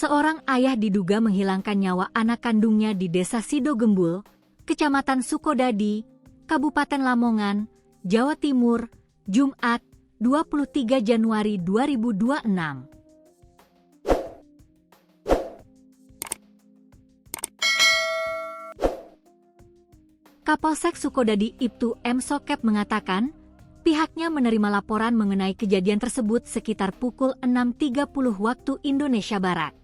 Seorang ayah diduga menghilangkan nyawa anak kandungnya di Desa Sidogembul, Kecamatan Sukodadi, Kabupaten Lamongan, Jawa Timur, Jumat, 23 Januari 2026. Kapolsek Sukodadi Ibtu M. Sokep mengatakan, pihaknya menerima laporan mengenai kejadian tersebut sekitar pukul 6.30 waktu Indonesia Barat.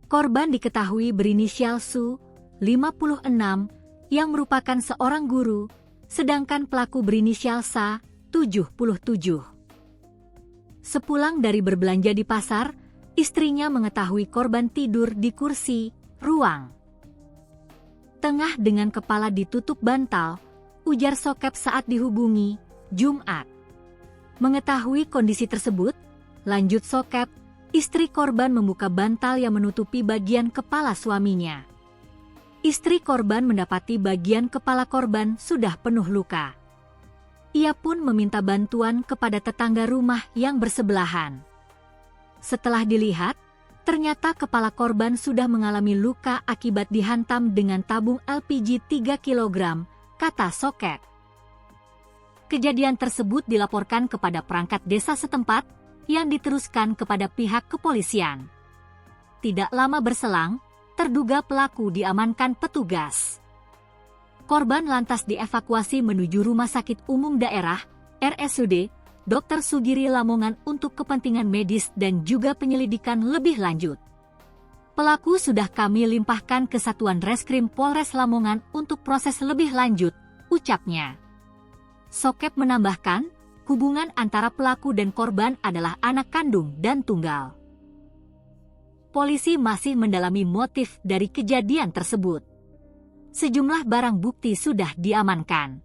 Korban diketahui berinisial Su, 56, yang merupakan seorang guru, sedangkan pelaku berinisial Sa, 77. Sepulang dari berbelanja di pasar, istrinya mengetahui korban tidur di kursi ruang tengah dengan kepala ditutup bantal, ujar Sokep saat dihubungi Jumat. Mengetahui kondisi tersebut, lanjut Sokep, istri korban membuka bantal yang menutupi bagian kepala suaminya. Istri korban mendapati bagian kepala korban sudah penuh luka. Ia pun meminta bantuan kepada tetangga rumah yang bersebelahan. Setelah dilihat, ternyata kepala korban sudah mengalami luka akibat dihantam dengan tabung LPG 3 kg, kata Sokep. Kejadian tersebut dilaporkan kepada perangkat desa setempat yang diteruskan kepada pihak kepolisian. Tidak lama berselang, terduga pelaku diamankan petugas. Korban lantas dievakuasi menuju Rumah Sakit Umum Daerah, RSUD, Dr. Sugiri Lamongan untuk kepentingan medis dan juga penyelidikan lebih lanjut. Pelaku sudah kami limpahkan ke Satuan Reskrim Polres Lamongan untuk proses lebih lanjut, ucapnya. Sokep menambahkan, hubungan antara pelaku dan korban adalah anak kandung dan tunggal. Polisi masih mendalami motif dari kejadian tersebut. Sejumlah barang bukti sudah diamankan.